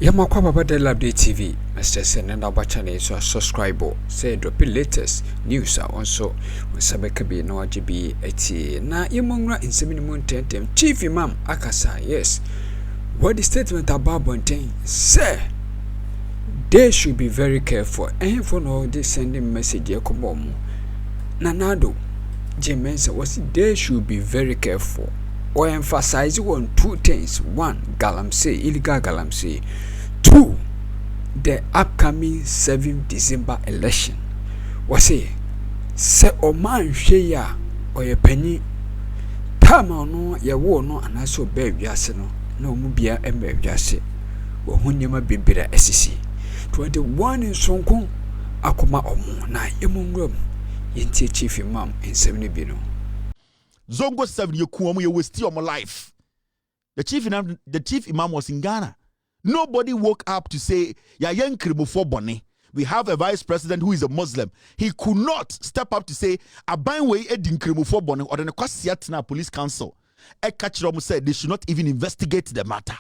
Yamakwa Baba de Likee TV, Mr. Senenda Bachane, so subscribe, say drop the latest news. Also, Sabekabi no GB 80. Na Yamungra in 7 months, Chief Imam Akasa, yes. What the statement about Bontain say, they should be very careful. And for no, they sending message, Yakomo. Nanado, Mensah was they should be very careful. Or emphasize on two things. One, galamsey, illegal galamsey. Two, the upcoming 7th December election. Was say Oman Shea or a penny. Tama no, ya wo no, and I saw baby no, no mubia and baby jase. Or Hunyama Bibira SCC. 21 in Sonkong, Akroma Omo, na Yamungrum, Yenti Chief Imam in 70 Bino. Zongo 7 you kuomo you waste your life. The chief imam was in Ghana. Nobody woke up to say ya yen kribufo bone. We have a vice president who is a Muslim. He could not step up to say aban way edin kribufo bone or the kwasiatina police council. Ekachrom said they should not even investigate the matter.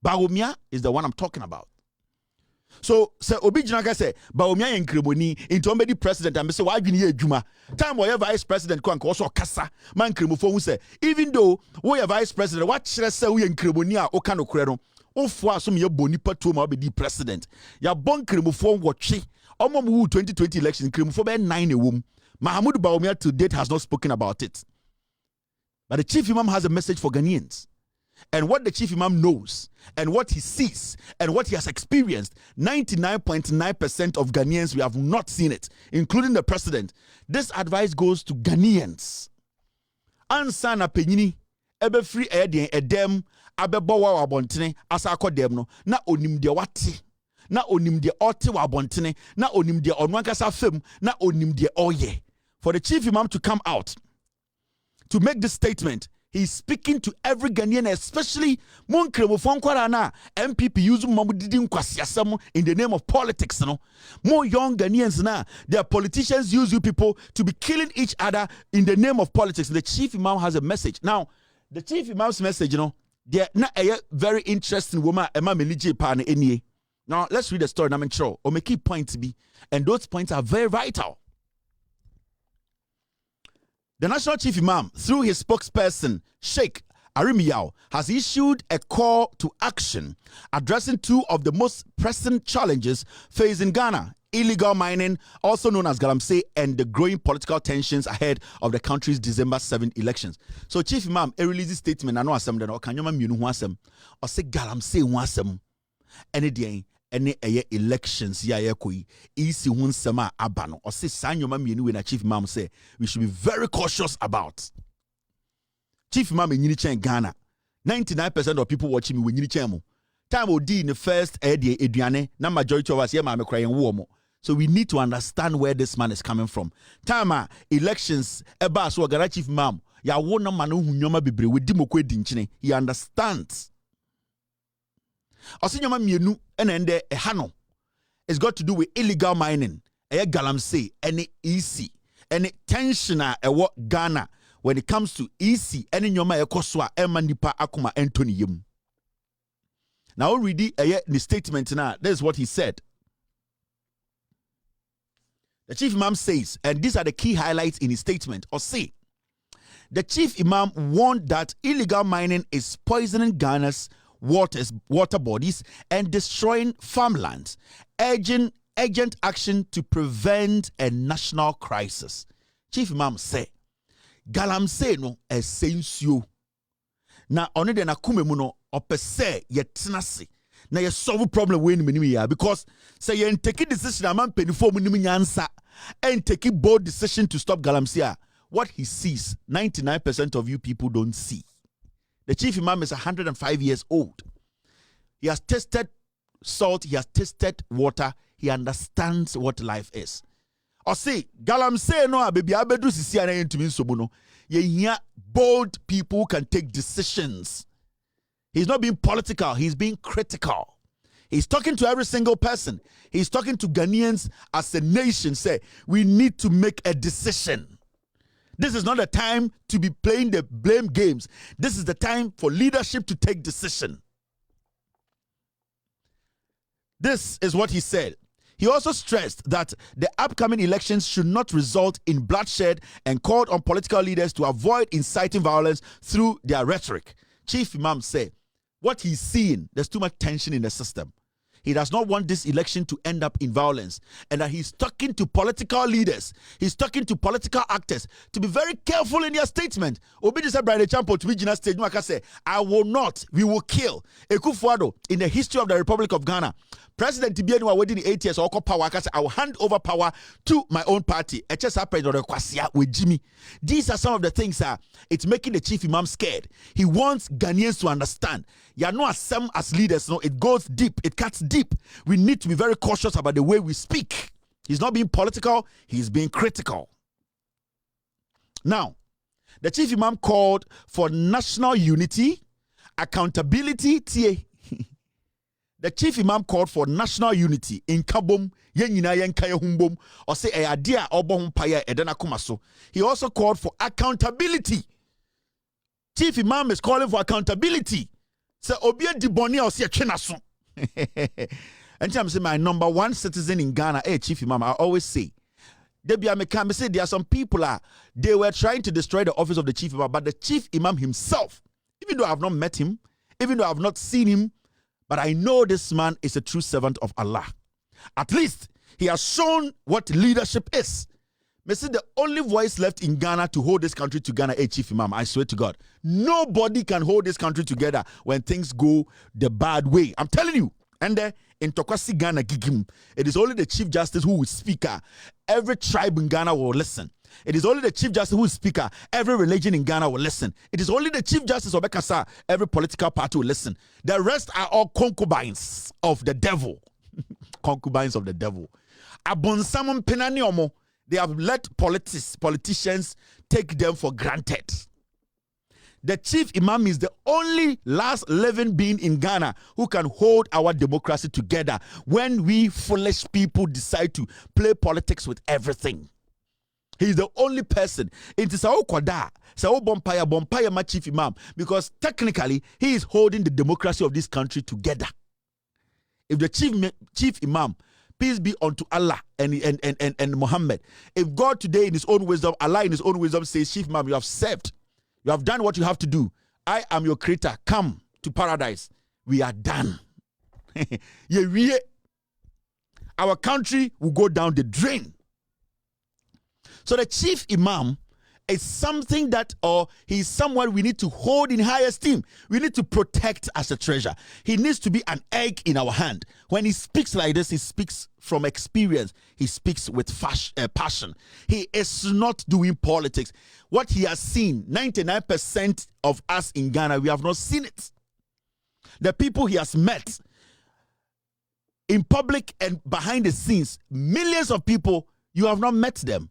Baumia is the one I'm talking about. So, Obi Jinaga say, Baumia and Kremoni into somebody president and say, why you need Juma? Time where vice president can also Kasa, man Kremofo who say, even though we are vice president, what should I say we in Kremonia or Kano Credo? Oh, for some your bonipa to my be president. Ya bon Kremofo watchi, Omo 2020 election, Kremofo 9 a womb. Mahmoud Baumia to date has not spoken about it. But the chief imam has a message for Ghanaians. And what the chief imam knows, and what he sees, and what he has experienced, 99.9% of Ghanaians, we have not seen it, including the president. This advice goes to Ghanaians. Ansa na penyini, ebe free edem, abe bawa wabontene, asa akodem no, na onim de wate, na onim de ote wabontene, na onim de onwankasa fem, na onim de oye. For the chief imam to come out, to make this statement, he's speaking to every Ghanaian, especially MPP using Mamudidin in the name of politics. No? More young Ghanaians now, their politicians use you people to be killing each other in the name of politics. The chief imam has a message. Now, the chief imam's message, they're not a very interesting woman. Now, let's read the story. I'm sure. Or make key points be, and those points are very vital. The National Chief Imam, through his spokesperson, Sheikh Arimiyao, has issued a call to action addressing two of the most pressing challenges facing Ghana: illegal mining, also known as galamsey, and the growing political tensions ahead of the country's December 7th elections. So Chief Imam released a statement, I know asem den o kanyoma mienu ho asem, o se galamsey ho asem, ene den ene elections ya yakoi isi hun sema abano or say sanyoma mienu we na Chief Imam say we should be very cautious about. Chief Imam in Yinichen Ghana, 99% of people watching me when Yinichen time odi in the first eduane na majority of us here ma me crying war. So we need to understand where this man is coming from. Time elections eba so gara Chief Imam ya wo na manu hunyoma bebre we di mokwe di nchine. He understands. Osinyoma mienu ende ehano. It's got to do with illegal mining, galamsey, any EC, any tensioner ewo Ghana when it comes to EC, any nyoma ekoswa emanipa akuma Anthony yim. Now read the statement now. This is what he said. The Chief Imam says, and these are the key highlights in his statement, or say, the Chief Imam warned that illegal mining is poisoning Ghana's water bodies and destroying farmlands, urging urgent action to prevent a national crisis. Chief Imam say, galamsey no essential. Na one de na kumemu no opese yetenase na ye solve problem we ni ya because say ye take decision amam penifo mu ni nyansa and take bold decision to stop galamsey. What he sees, 99% of you people don't see. The Chief Imam is 105 years old. He has tasted salt, he has tasted water, he understands what life is. Or say, galamsey no baby abedu sisi ana yentumi nsomu no. Ye bold people who can take decisions. He's not being political, he's being critical. He's talking to every single person. He's talking to Ghanaians as a nation. Say, we need to make a decision. This is not a time to be playing the blame games. This is the time for leadership to take decision. This is what he said. He also stressed that the upcoming elections should not result in bloodshed and called on political leaders to avoid inciting violence through their rhetoric. Chief Imam said, what he's seeing, there's too much tension in the system. He does not want this election to end up in violence, and that he's talking to political leaders, he's talking to political actors to be very careful in their statement. Obi said, Brother Champo, to be Gina stage, say, I will not, we will kill. Ekufuado, in the history of the Republic of Ghana, President Tibianu within 8 years, power, I will hand over power to my own party. With Jimmy. These are some of the things it's making the Chief Imam scared. He wants Ghanaians to understand. You are not as leaders, no, it goes deep, it cuts deep. We need to be very cautious about the way we speak. He's not being political, he's being critical. Now, the Chief Imam called for national unity, accountability, the Chief Imam called for national unity in Kabum, or say a idea kumaso. He also called for accountability. Chief Imam is calling for accountability. So Obia Diboni or see a chenaso. And I'm saying my number one citizen in Ghana, Chief Imam, I always say. There are some people they were trying to destroy the office of the Chief Imam, but the Chief Imam himself, even though I have not met him, even though I have not seen him, but I know this man is a true servant of Allah. At least he has shown what leadership is. The only voice left in Ghana to hold this country together, Chief Imam, I swear to God. Nobody can hold this country together when things go the bad way. I'm telling you. And in Tokwasi Ghana Gigim, it is only the Chief Justice who will speak. Every tribe in Ghana will listen. It is only the Chief Justice who is speaker. Every religion in Ghana will listen. It is only the Chief Justice of Bekasa. Every political party will listen. The rest are all concubines of the devil. Concubines of the devil. Abonsamon penaniomo. They have let politicians take them for granted. The Chief Imam is the only last living being in Ghana who can hold our democracy together when we foolish people decide to play politics with everything. He is the only person. It is our Kwada, Sao Bompire, my Chief Imam, because technically he is holding the democracy of this country together. If the Chief Imam, peace be unto Allah and Muhammad, if God today in his own wisdom, Allah in his own wisdom says, Chief Imam, you have served. You have done what you have to do. I am your creator. Come to paradise. We are done. Our country will go down the drain. So the Chief Imam is something that, or he's someone we need to hold in high esteem. We need to protect as a treasure. He needs to be an egg in our hand. When he speaks like this, he speaks from experience. He speaks with passion. He is not doing politics. What he has seen, 99% of us in Ghana, we have not seen it. The people he has met in public and behind the scenes, millions of people, you have not met them.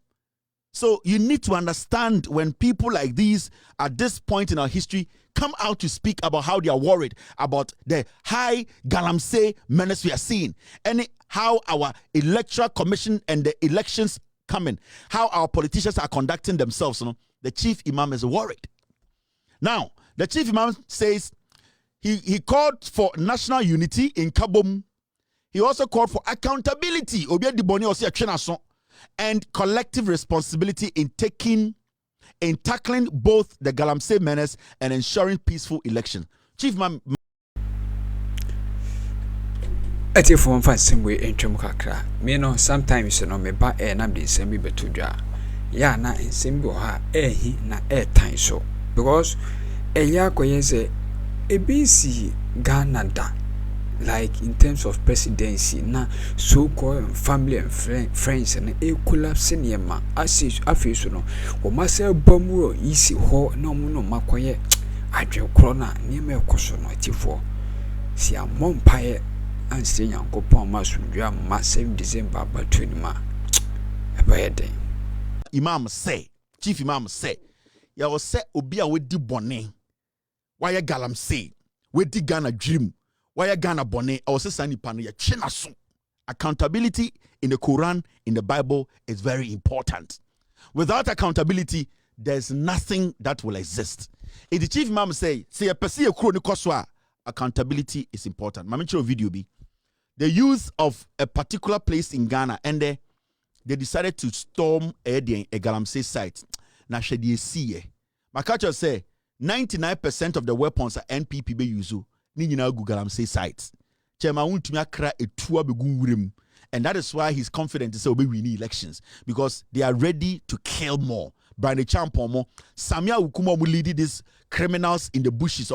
So you need to understand when people like these at this point in our history come out to speak about how they are worried about the high galamsey menace we are seeing, and how our electoral commission and the elections coming, how our politicians are conducting themselves. The Chief Imam is worried. Now, the Chief Imam says he called for national unity in Kabum. He also called for accountability. And collective responsibility in tackling both the galamsey menace and ensuring peaceful elections. Chief Imam. Ati for one same way entwem kakra. Me no sometimes me ba na me nsem bi betodwa. Ya na nsem bi ha hi na tan so. Because ya koye se ebisi Ghana da. Like in terms of presidency, na so-called family and friends and a collapse in ma afis no o masa bamuro isi ho no no makoye adwe corona ni me koso no atifo si amon pae anse yankopon masundua ma 7 December batwenima ebayeden. Imam say, Chief Imam say, ya wo say obi a wedi bone why galamsey wedi Ghana dream. Why Ghana bone or sani pano ya chinaso. Accountability in the Quran, in the Bible, is very important. Without accountability, there's nothing that will exist. If the Chief Imam say a pesi a kro ni koswa, accountability is important. Mami chiro video bi. the use of a particular place in Ghana, and they decided to storm a Galamsey site. Now, should you see? My culture say 99% of the weapons are NPP be use. Ni nyina gu Galamsey sites. Chema untumi akra etua begu wurem. And that is why he's confident to say we win elections, because they are ready to kill more. Brian Champomo, Samia Ukuma will lead these criminals in the bushes.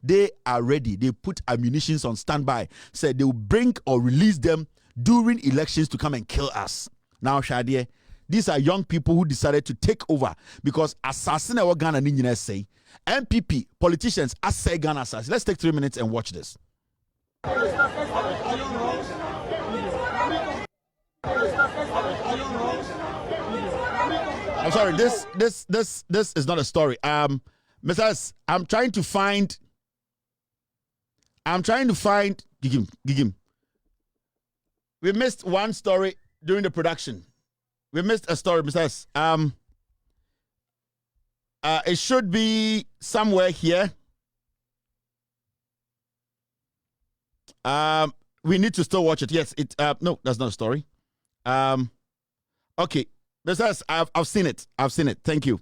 They are ready. They put ammunitions on standby. Said they will bring or release them during elections to come and kill us. Now, Shadie, these are young people who decided to take over because assassin our Ghana Ninja say MPP politicians assay Ghana assassins. Let's take 3 minutes and watch this. I'm sorry, this is not a story. Mensah, I'm trying to find Gigim. We missed one story during the production. We missed a story, Mensah. It should be somewhere here. We need to still watch it. Yes, no, that's not a story. Okay. Mensah, I've seen it. I've seen it. Thank you.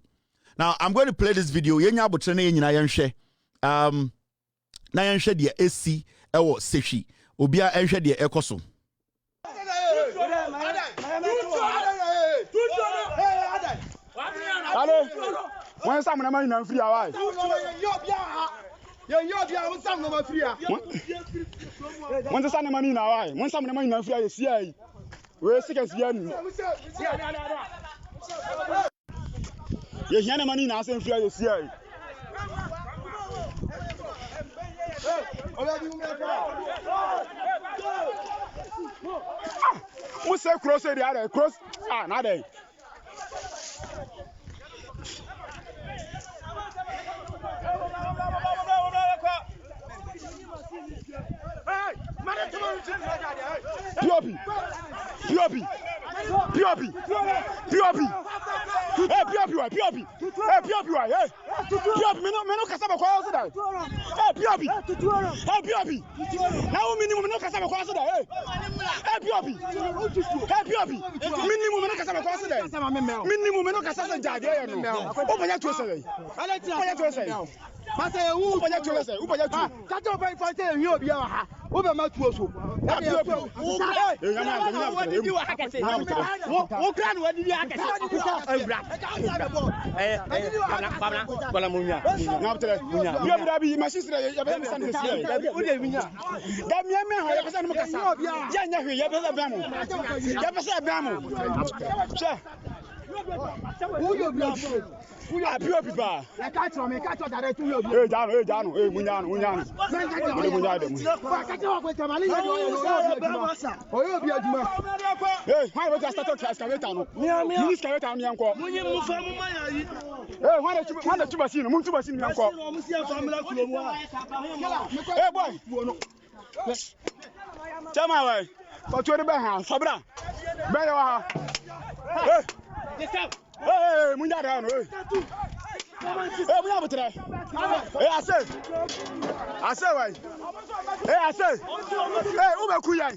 Now I'm going to play this video. Yenya butrene yenyina yenhwe. Na yenhwe de AC ewo seshi. Obia enhwe de ekoso. Hello. When some na man free away. When the sun money now, when some money now free, see. We're sick as yen. You hear money now, saying free, you see. What's that cross the other? Cross? Ah, not a. Piopi. Hey, Piopi. Me no kasaba kwa so da. Hey, Piopi. Now minimum no kasaba kwa so da. Hey, Piopi. Minimum no kasaba kwa so da. Minimum no kasaba jade ya no. O banya to say. Mata e wu banya to say. U banya to. Ka to bai fa say wi obi ha. O be ma tuo so. Hey, Munya down. Hey, we have it today. Hey, I say, why? Hey, I say, hey, Uber Kuya.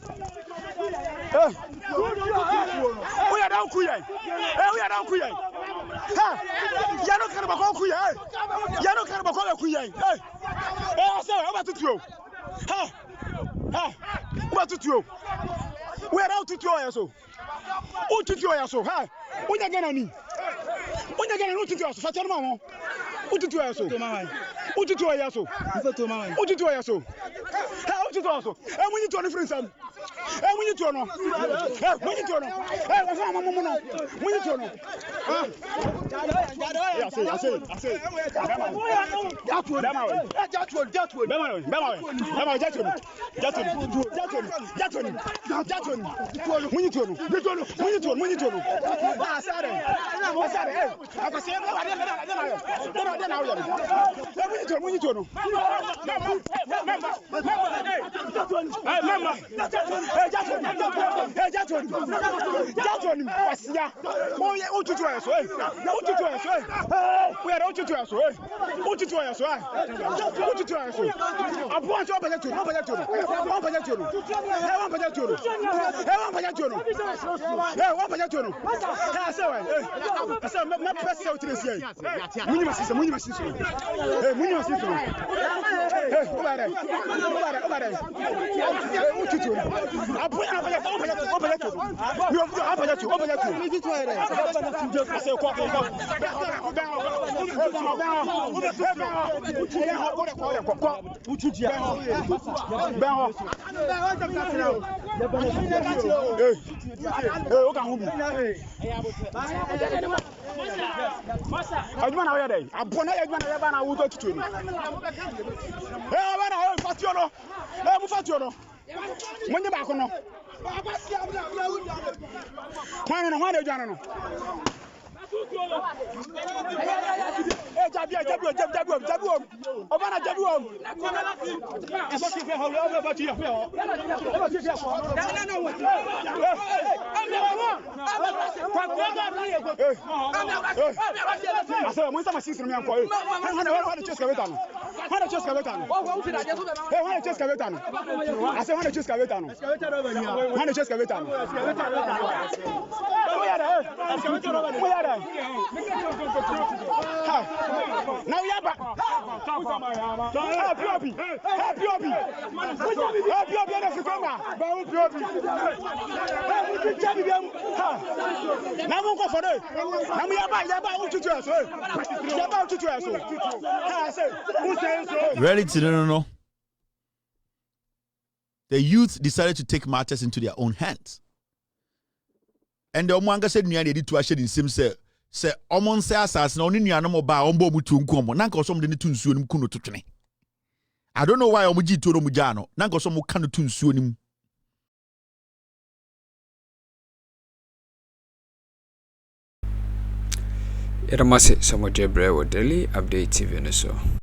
Hey, we are down Kuya. Hey, we are down Kuya. Hey, Yano Karabako Kuya. Yano Karabako Kuya. Hey, I say, over to you. Ha, over to you. We are out to you, so. Who to you, so? Ha, we are getting When you get a root to us, Fatima, who to us? Who to us? Who to us? How to us? And when you turn a friend, and when you turn on, when you turn on, when you turn on, I say, mama Jatoni Wasia Moya Ututu eso Ututu eso we are Ututu eso Ututu eso Ututu eso Abuan so baje turu baje turu I said my best out this year Munyi masisa over there Ututu Abuan now we are back. Happy. Reality, no. The youth decided to take matters into their own hands. And the Omwanga said, "Nya dey to ashe in sim say omon say asas na oni nuanom oba ombo mutu nkomo na nka so mde ne tu nsuo nim kuno totwene." I don't know why omuji toro muja no na nka so mu ka no tu nsuo nim. Iramase Samoje Brewo Daily Update TV no so.